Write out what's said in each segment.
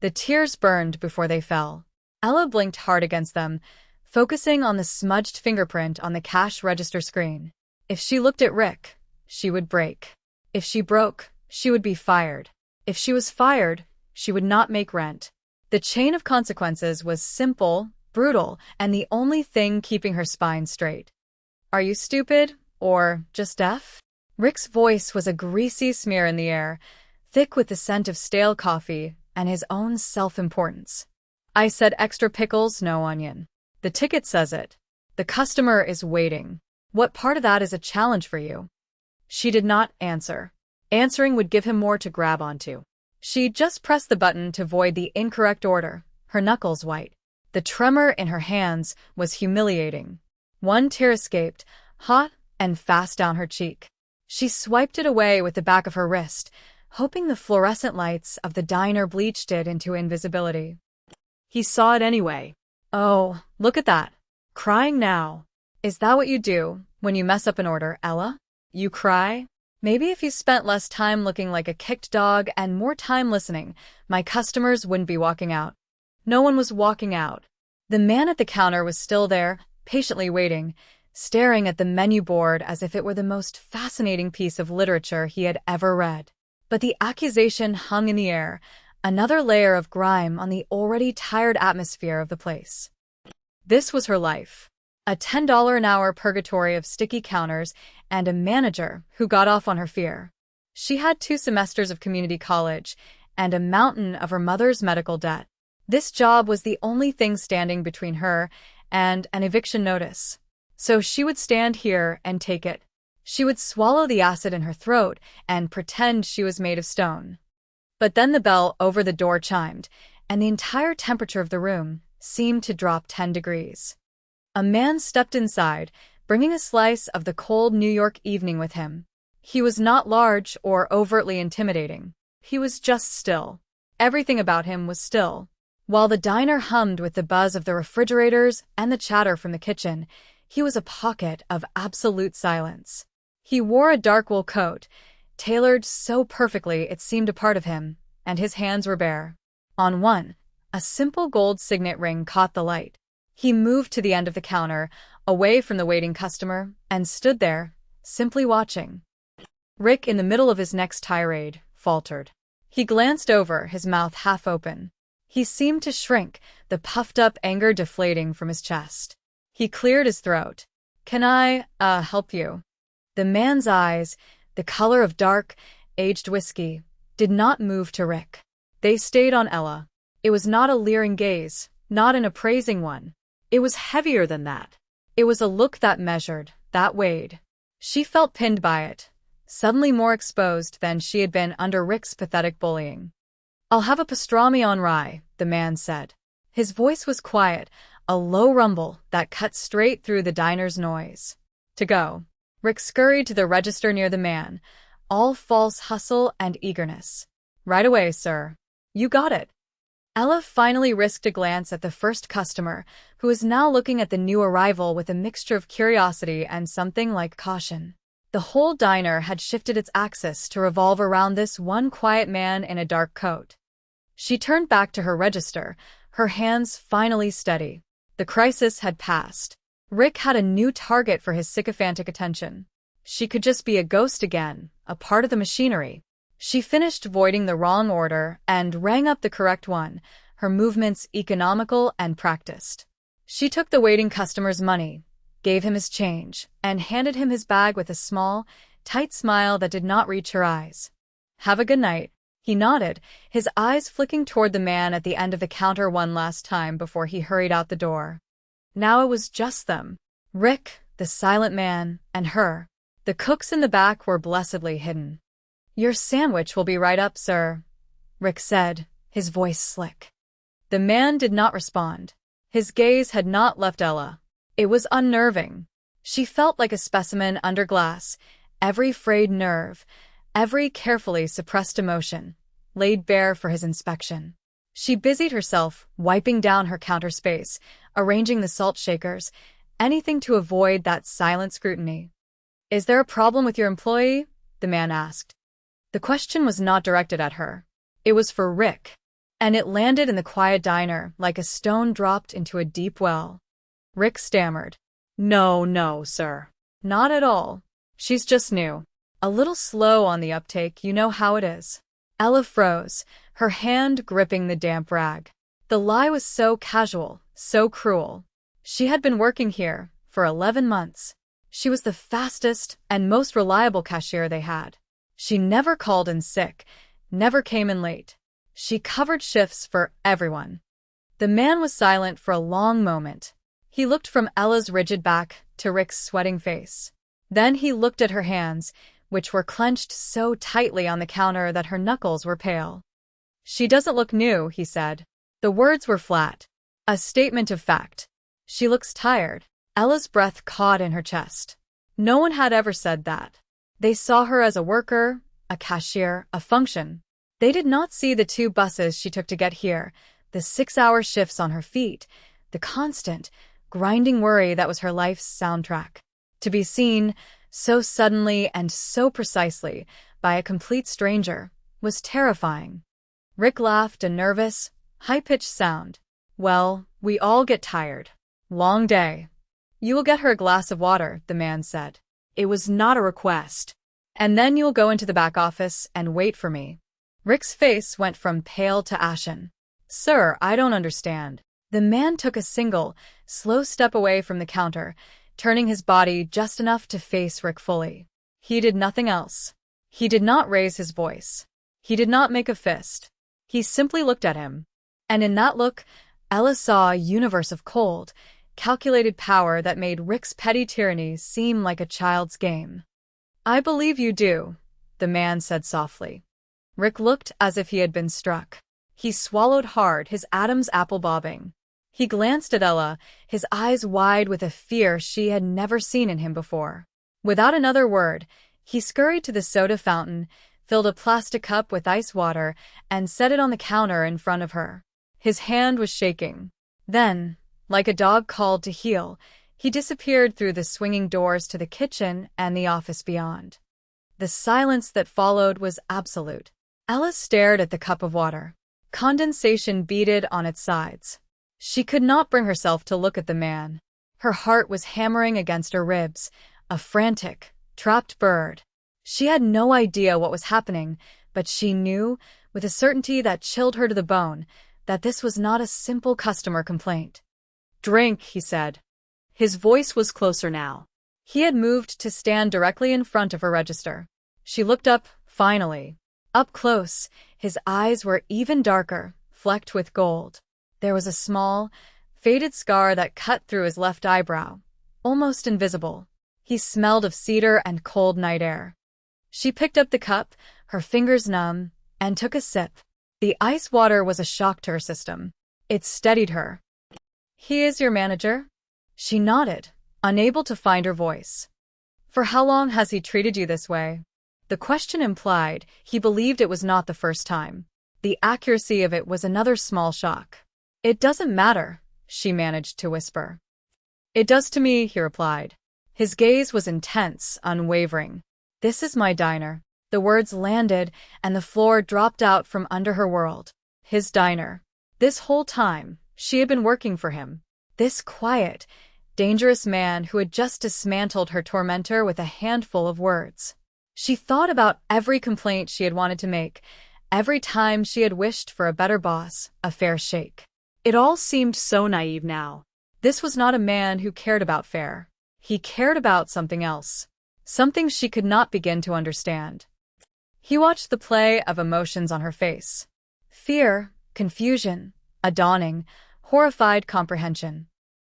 The tears burned before they fell. Ella blinked hard against them, focusing on the smudged fingerprint on the cash register screen. If she looked at Rick, she would break. If she broke, she would be fired. If she was fired, she would not make rent. The chain of consequences was simple, brutal, and the only thing keeping her spine straight. Are you stupid? Or just deaf? Rick's voice was a greasy smear in the air, thick with the scent of stale coffee and his own self-importance. I said extra pickles, no onion. The ticket says it. The customer is waiting. What part of that is a challenge for you? She did not answer. Answering would give him more to grab onto. She just pressed the button to void the incorrect order, her knuckles white. The tremor in her hands was humiliating. One tear escaped, hot and fast down her cheek. She swiped it away with the back of her wrist, hoping the fluorescent lights of the diner bleached it into invisibility. He saw it anyway. Oh, look at that. Crying now. Is that what you do when you mess up an order, Ella? You cry? Maybe if you spent less time looking like a kicked dog and more time listening, my customers wouldn't be walking out. No one was walking out. The man at the counter was still there, patiently waiting, staring at the menu board as if it were the most fascinating piece of literature he had ever read. But the accusation hung in the air, another layer of grime on the already tired atmosphere of the place. This was her life. A $10 an hour purgatory of sticky counters and a manager who got off on her fear. She had 2 semesters of community college and a mountain of her mother's medical debt. This job was the only thing standing between her and an eviction notice. So she would stand here and take it. She would swallow the acid in her throat and pretend she was made of stone. But then the bell over the door chimed, and the entire temperature of the room seemed to drop 10 degrees. A man stepped inside, bringing a slice of the cold New York evening with him. He was not large or overtly intimidating. He was just still. Everything about him was still. While the diner hummed with the buzz of the refrigerators and the chatter from the kitchen, he was a pocket of absolute silence. He wore a dark wool coat, tailored so perfectly it seemed a part of him, and his hands were bare. On one, a simple gold signet ring caught the light. He moved to the end of the counter, away from the waiting customer, and stood there, simply watching. Rick, in the middle of his next tirade, faltered. He glanced over, his mouth half open. He seemed to shrink, the puffed-up anger deflating from his chest. He cleared his throat. Can I, help you? The man's eyes, the color of dark, aged whiskey, did not move to Rick. They stayed on Ella. It was not a leering gaze, not an appraising one. It was heavier than that. It was a look that measured, that weighed. She felt pinned by it, suddenly more exposed than she had been under Rick's pathetic bullying. I'll have a pastrami on rye, the man said. His voice was quiet, a low rumble that cut straight through the diner's noise. To go. Rick scurried to the register near the man, all false hustle and eagerness. Right away, sir. You got it. Ella finally risked a glance at the first customer, who was now looking at the new arrival with a mixture of curiosity and something like caution. The whole diner had shifted its axis to revolve around this one quiet man in a dark coat. She turned back to her register, her hands finally steady. The crisis had passed. Rick had a new target for his sycophantic attention. She could just be a ghost again, a part of the machinery. She finished voiding the wrong order and rang up the correct one, her movements economical and practiced. She took the waiting customer's money, gave him his change, and handed him his bag with a small, tight smile that did not reach her eyes. Have a good night. He nodded, his eyes flicking toward the man at the end of the counter one last time before he hurried out the door. Now it was just them. Rick, the silent man, and her. The cooks in the back were blessedly hidden. Your sandwich will be right up, sir, Rick said, his voice slick. The man did not respond. His gaze had not left Ella. It was unnerving. She felt like a specimen under glass, every frayed nerve, every carefully suppressed emotion, laid bare for his inspection. She busied herself, wiping down her counter space, arranging the salt shakers, anything to avoid that silent scrutiny. Is there a problem with your employee? The man asked. The question was not directed at her. It was for Rick. and it landed in the quiet diner like a stone dropped into a deep well. Rick stammered. No, no, sir. Not at all. She's just new. A little slow on the uptake, you know how it is. Ella froze, her hand gripping the damp rag. The lie was so casual, so cruel. She had been working here for 11 months. She was the fastest and most reliable cashier they had. She never called in sick, never came in late. She covered shifts for everyone. The man was silent for a long moment. He looked from Ella's rigid back to Rick's sweating face. Then he looked at her hands, which were clenched so tightly on the counter that her knuckles were pale. She doesn't look new, he said. The words were flat. A statement of fact. She looks tired. Ella's breath caught in her chest. No one had ever said that. They saw her as a worker, a cashier, a function. They did not see the 2 buses she took to get here, the 6-hour shifts on her feet, the constant, grinding worry that was her life's soundtrack. To be seen, so suddenly and so precisely, by a complete stranger, was terrifying. Rick laughed, a nervous, high-pitched sound. Well, we all get tired. Long day. You will get her a glass of water, the man said. It was not a request. And then you'll go into the back office and wait for me. Rick's face went from pale to ashen. Sir, I don't understand. The man took a single, slow step away from the counter, turning his body just enough to face Rick fully. He did nothing else. He did not raise his voice. He did not make a fist. He simply looked at him. And in that look, Ella saw a universe of cold, calculated power that made Rick's petty tyranny seem like a child's game. I believe you do, the man said softly. Rick looked as if he had been struck. He swallowed hard, his Adam's apple bobbing. He glanced at Ella, his eyes wide with a fear she had never seen in him before. Without another word, he scurried to the soda fountain, filled a plastic cup with ice water, and set it on the counter in front of her. His hand was shaking. Then, like a dog called to heel, he disappeared through the swinging doors to the kitchen and the office beyond. The silence that followed was absolute. Ella stared at the cup of water. Condensation beaded on its sides. She could not bring herself to look at the man. Her heart was hammering against her ribs, a frantic, trapped bird. She had no idea what was happening, but she knew, with a certainty that chilled her to the bone, that this was not a simple customer complaint. Drink, he said. His voice was closer now. He had moved to stand directly in front of her register. She looked up, finally. Up close, his eyes were even darker, flecked with gold. There was a small, faded scar that cut through his left eyebrow, almost invisible. He smelled of cedar and cold night air. She picked up the cup, her fingers numb, and took a sip. The ice water was a shock to her system. It steadied her. He is your manager? She nodded, unable to find her voice. For how long has he treated you this way? The question implied he believed it was not the first time. The accuracy of it was another small shock. It doesn't matter, she managed to whisper. It does to me, he replied. His gaze was intense, unwavering. This is my diner. The words landed, and the floor dropped out from under her world. His diner. This whole time, she had been working for him. This quiet, dangerous man who had just dismantled her tormentor with a handful of words. She thought about every complaint she had wanted to make, every time she had wished for a better boss, a fair shake. It all seemed so naive now. This was not a man who cared about fair. He cared about something else. Something she could not begin to understand. He watched the play of emotions on her face. Fear, confusion, a dawning, horrified comprehension.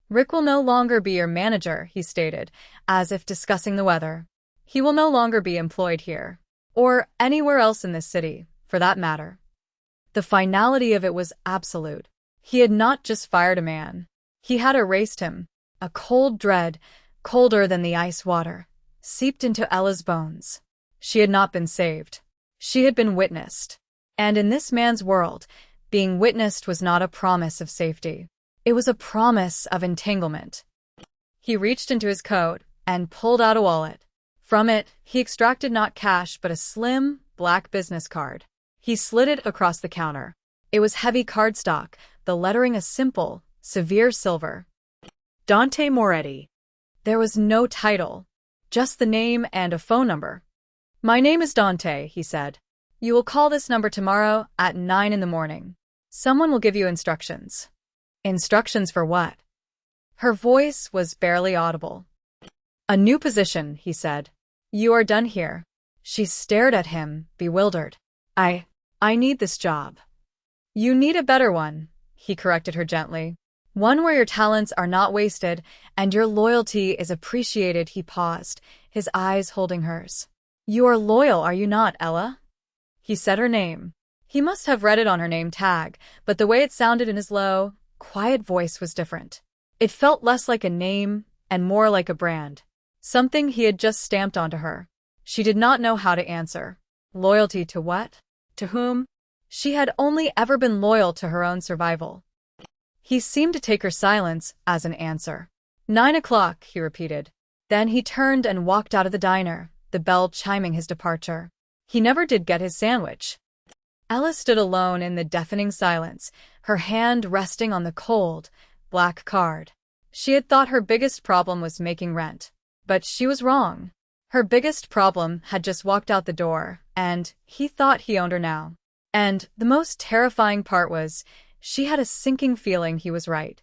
Rick will no longer be your manager, he stated, as if discussing the weather. He will no longer be employed here. Or anywhere else in this city, for that matter. The finality of it was absolute. He had not just fired a man. He had erased him. A cold dread, colder than the ice water, seeped into Ella's bones. She had not been saved. She had been witnessed. And in this man's world, being witnessed was not a promise of safety. It was a promise of entanglement. He reached into his coat and pulled out a wallet. From it, he extracted not cash but a slim, black business card. He slid it across the counter. It was heavy cardstock, the lettering a simple, severe silver. Dante Moretti. There was no title, just the name and a phone number. "My name is Dante," he said. "You will call this number tomorrow at 9 in the morning. Someone will give you instructions." Instructions for what? Her voice was barely audible. "A new position," he said. "You are done here." She stared at him, bewildered. I need this job." "You need a better one," he corrected her gently. "One where your talents are not wasted and your loyalty is appreciated." He paused, his eyes holding hers. "You are loyal, are you not, Ella?" He said her name. He must have read it on her name tag, but the way it sounded in his low, quiet voice was different. It felt less like a name and more like a brand, something he had just stamped onto her. She did not know how to answer. Loyalty to what? To whom? She had only ever been loyal to her own survival. He seemed to take her silence as an answer. 9 o'clock, he repeated. Then he turned and walked out of the diner, the bell chiming his departure. He never did get his sandwich. Ella stood alone in the deafening silence, her hand resting on the cold, black card. She had thought her biggest problem was making rent. But she was wrong. Her biggest problem had just walked out the door, and he thought he owned her now. And the most terrifying part was, she had a sinking feeling he was right.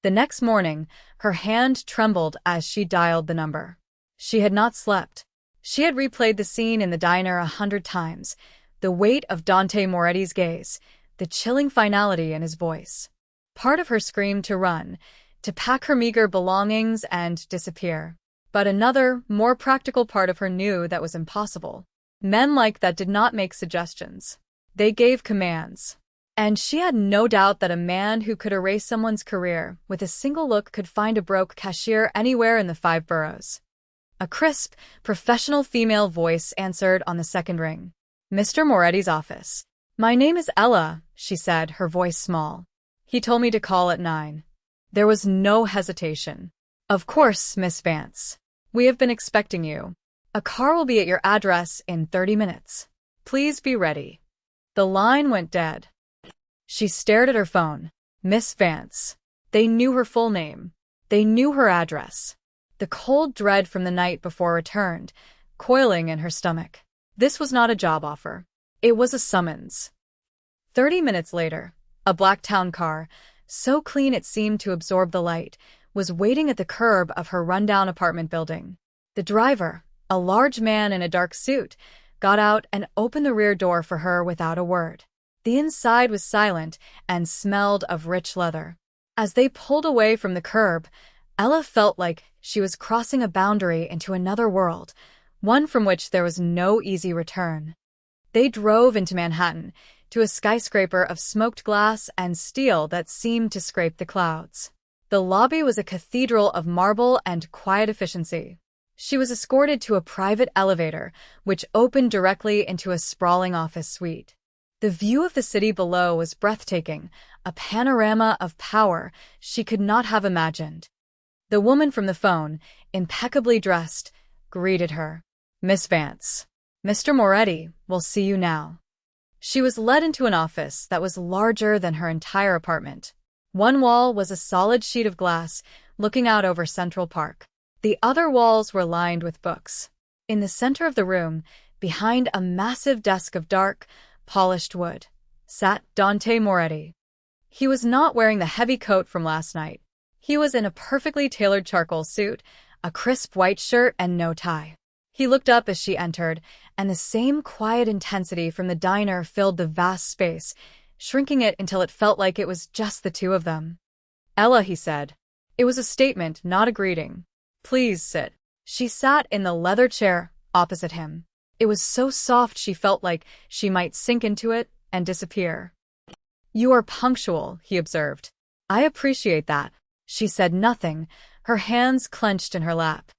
The next morning, her hand trembled as she dialed the number. She had not slept. She had replayed the scene in the diner 100 times, the weight of Dante Moretti's gaze, the chilling finality in his voice. Part of her screamed to run, to pack her meager belongings and disappear. But another, more practical part of her knew that was impossible. Men like that did not make suggestions. They gave commands. And she had no doubt that a man who could erase someone's career with a single look could find a broke cashier anywhere in the 5 boroughs. A crisp, professional female voice answered on the second ring. "Mr. Moretti's office." "My name is Ella," she said, her voice small. "He told me to call at 9. There was no hesitation. "Of course, Miss Vance. We have been expecting you. A car will be at your address in 30 minutes. Please be ready." The line went dead. She stared at her phone. Miss Vance. They knew her full name. They knew her address. The cold dread from the night before returned, coiling in her stomach. This was not a job offer. It was a summons. 30 minutes later, a black town car, so clean it seemed to absorb the light, was waiting at the curb of her rundown apartment building. The driver, a large man in a dark suit, got out and opened the rear door for her without a word. The inside was silent and smelled of rich leather. As they pulled away from the curb, Ella felt like she was crossing a boundary into another world, one from which there was no easy return. They drove into Manhattan, to a skyscraper of smoked glass and steel that seemed to scrape the clouds. The lobby was a cathedral of marble and quiet efficiency. She was escorted to a private elevator, which opened directly into a sprawling office suite. The view of the city below was breathtaking, a panorama of power she could not have imagined. The woman from the phone, impeccably dressed, greeted her. "Miss Vance. Mr. Moretti will see you now." She was led into an office that was larger than her entire apartment. One wall was a solid sheet of glass, looking out over Central Park. The other walls were lined with books. In the center of the room, behind a massive desk of dark, polished wood, sat Dante Moretti. He was not wearing the heavy coat from last night. He was in a perfectly tailored charcoal suit, a crisp white shirt, and no tie. He looked up as she entered, and the same quiet intensity from the diner filled the vast space, shrinking it until it felt like it was just the two of them. "Ella," he said. It was a statement, not a greeting. "Please sit." She sat in the leather chair opposite him. It was so soft she felt like she might sink into it and disappear. "You are punctual," he observed. "I appreciate that." She said nothing, her hands clenched in her lap.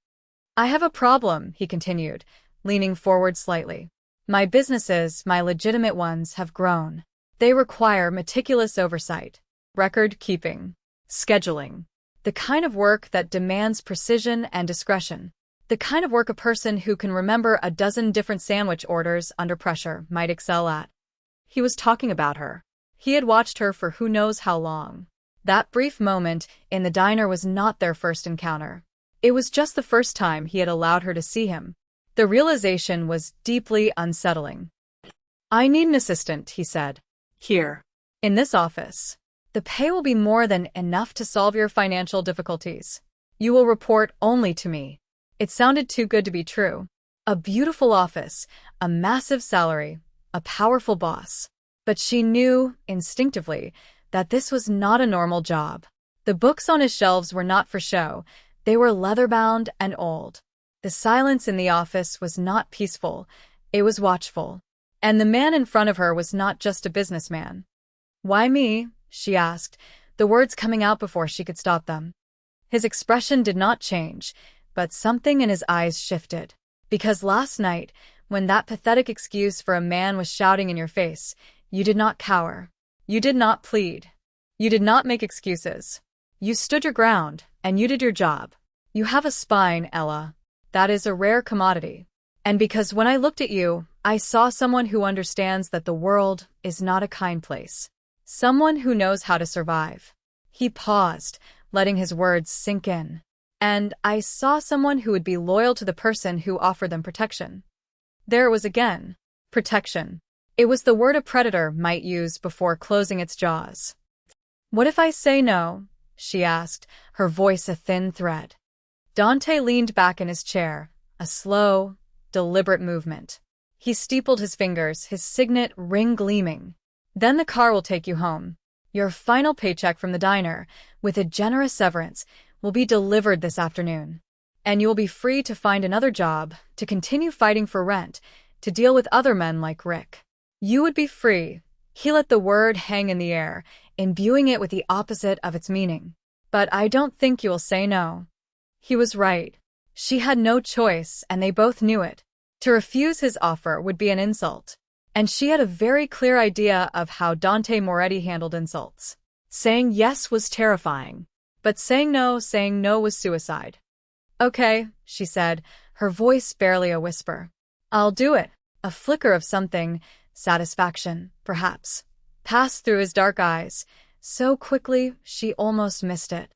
"I have a problem," he continued, leaning forward slightly. "My businesses, my legitimate ones, have grown. They require meticulous oversight, record-keeping, scheduling, the kind of work that demands precision and discretion, the kind of work a person who can remember a dozen different sandwich orders under pressure might excel at." He was talking about her. He had watched her for who knows how long. That brief moment in the diner was not their first encounter. It was just the first time he had allowed her to see him. The realization was deeply unsettling. "I need an assistant," he said. "Here." "In this office. The pay will be more than enough to solve your financial difficulties. You will report only to me." It sounded too good to be true. A beautiful office, a massive salary, a powerful boss. But she knew, instinctively, that this was not a normal job. The books on his shelves were not for show. They were leather-bound and old. The silence in the office was not peaceful. It was watchful. And the man in front of her was not just a businessman. "Why me?" she asked, the words coming out before she could stop them. His expression did not change, but something in his eyes shifted. "Because last night, when that pathetic excuse for a man was shouting in your face, you did not cower. You did not plead. You did not make excuses. You stood your ground, and you did your job. You have a spine, Ella. That is a rare commodity. And because when I looked at you, I saw someone who understands that the world is not a kind place. Someone who knows how to survive." He paused, letting his words sink in. "And I saw someone who would be loyal to the person who offered them protection." There it was again. Protection. It was the word a predator might use before closing its jaws. "What if I say no?" she asked, her voice a thin thread. Dante leaned back in his chair, a slow, deliberate movement. He steepled his fingers, his signet ring gleaming. "Then the car will take you home. Your final paycheck from the diner, with a generous severance, will be delivered this afternoon. And you will be free to find another job, to continue fighting for rent, to deal with other men like Rick. You would be free." He let the word hang in the air, imbuing it with the opposite of its meaning. "But I don't think you will say no." He was right. She had no choice, and they both knew it. To refuse his offer would be an insult. And she had a very clear idea of how Dante Moretti handled insults. Saying yes was terrifying. But saying no was suicide. "Okay," she said, her voice barely a whisper. "I'll do it." A flicker of something, satisfaction, perhaps, passed through his dark eyes, so quickly she almost missed it.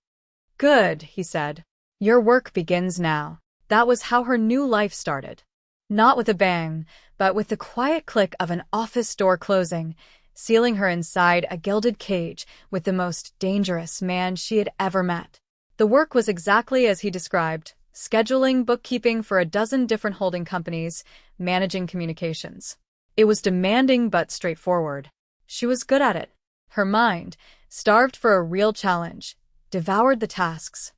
"Good," he said. "Your work begins now." That was how her new life started. Not with a bang, but with the quiet click of an office door closing, sealing her inside a gilded cage with the most dangerous man she had ever met. The work was exactly as he described: scheduling, bookkeeping for a dozen different holding companies, managing communications. It was demanding but straightforward. She was good at it. Her mind, starved for a real challenge, devoured the tasks.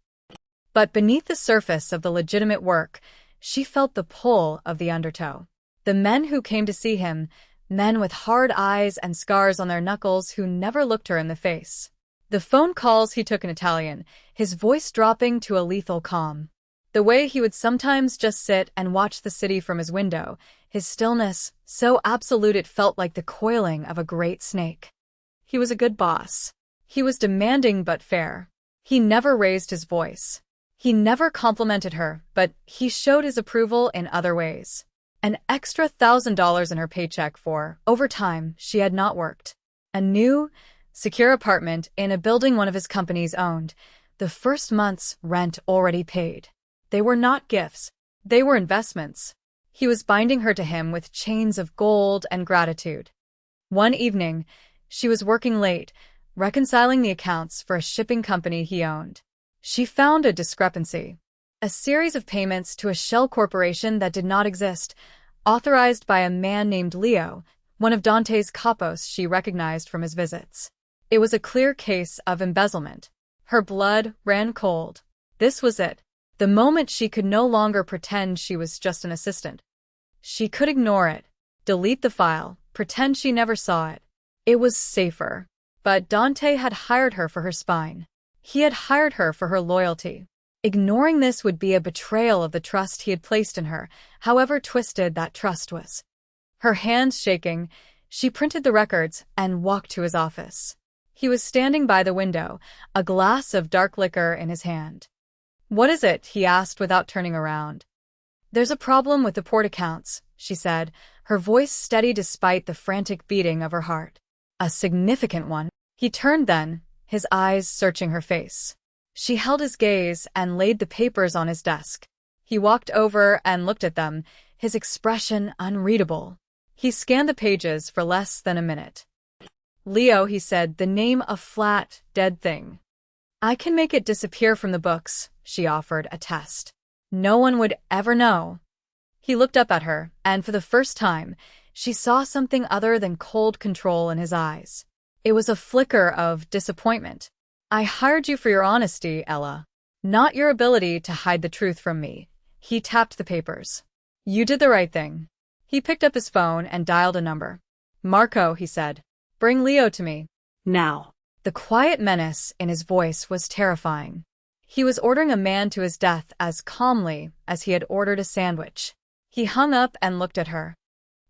But beneath the surface of the legitimate work, she felt the pull of the undertow. The men who came to see him, men with hard eyes and scars on their knuckles who never looked her in the face. The phone calls he took in Italian, his voice dropping to a lethal calm. The way he would sometimes just sit and watch the city from his window, his stillness, so absolute it felt like the coiling of a great snake. He was a good boss. He was demanding but fair. He never raised his voice. He never complimented her, but he showed his approval in other ways. An extra $1,000 in her paycheck for overtime she had not worked. A new, secure apartment in a building one of his companies owned. The first month's rent already paid. They were not gifts. They were investments. He was binding her to him with chains of gold and gratitude. One evening, she was working late, reconciling the accounts for a shipping company he owned. She found a discrepancy. A series of payments to a shell corporation that did not exist, authorized by a man named Leo, one of Dante's capos she recognized from his visits. It was a clear case of embezzlement. Her blood ran cold. This was it. The moment she could no longer pretend she was just an assistant. She could ignore it, delete the file, pretend she never saw it. It was safer. But Dante had hired her for her spine. He had hired her for her loyalty. Ignoring this would be a betrayal of the trust he had placed in her, however twisted that trust was. Her hands shaking, she printed the records and walked to his office. He was standing by the window, a glass of dark liquor in his hand. "What is it?" he asked without turning around. "There's a problem with the port accounts," she said, her voice steady despite the frantic beating of her heart. A significant one. He turned then, his eyes searching her face. She held his gaze and laid the papers on his desk. He walked over and looked at them, his expression unreadable. He scanned the pages for less than a minute. Leo, he said, the name a flat, dead thing. I can make it disappear from the books, she offered a test. No one would ever know. He looked up at her, and for the first time, she saw something other than cold control in his eyes. It was a flicker of disappointment. I hired you for your honesty, Ella, not your ability to hide the truth from me. He tapped the papers. You did the right thing. He picked up his phone and dialed a number. Marco, he said, bring Leo to me. Now. The quiet menace in his voice was terrifying. He was ordering a man to his death as calmly as he had ordered a sandwich. He hung up and looked at her.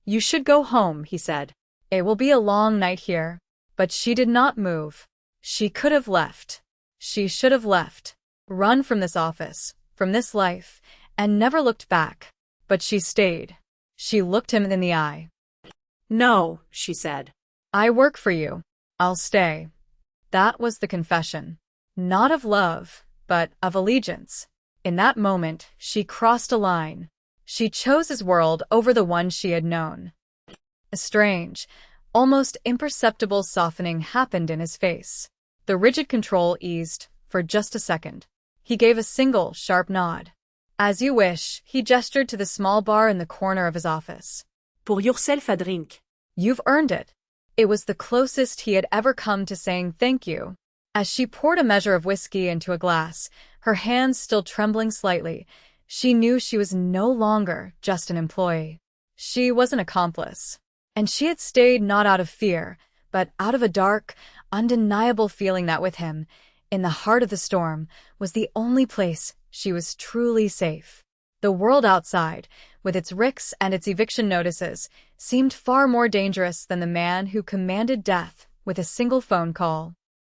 You should go home, he said. It will be a long night here. But she did not move. She could have left. She should have left. Run from this office, from this life, and never looked back. But she stayed. She looked him in the eye. No, she said. I work for you. I'll stay. That was the confession. Not of love, but of allegiance. In that moment, she crossed a line. She chose his world over the one she had known. A strange, almost imperceptible softening happened in his face. The rigid control eased for just a second. He gave a single, sharp nod. As you wish, he gestured to the small bar in the corner of his office. Pour yourself a drink. You've earned it. It was the closest he had ever come to saying thank you. As she poured a measure of whiskey into a glass, her hands still trembling slightly, she knew she was no longer just an employee. She was an accomplice. And she had stayed not out of fear, but out of a dark, undeniable feeling that with him, in the heart of the storm, was the only place she was truly safe. The world outside, with its wricks and its eviction notices, seemed far more dangerous than the man who commanded death with a single phone call.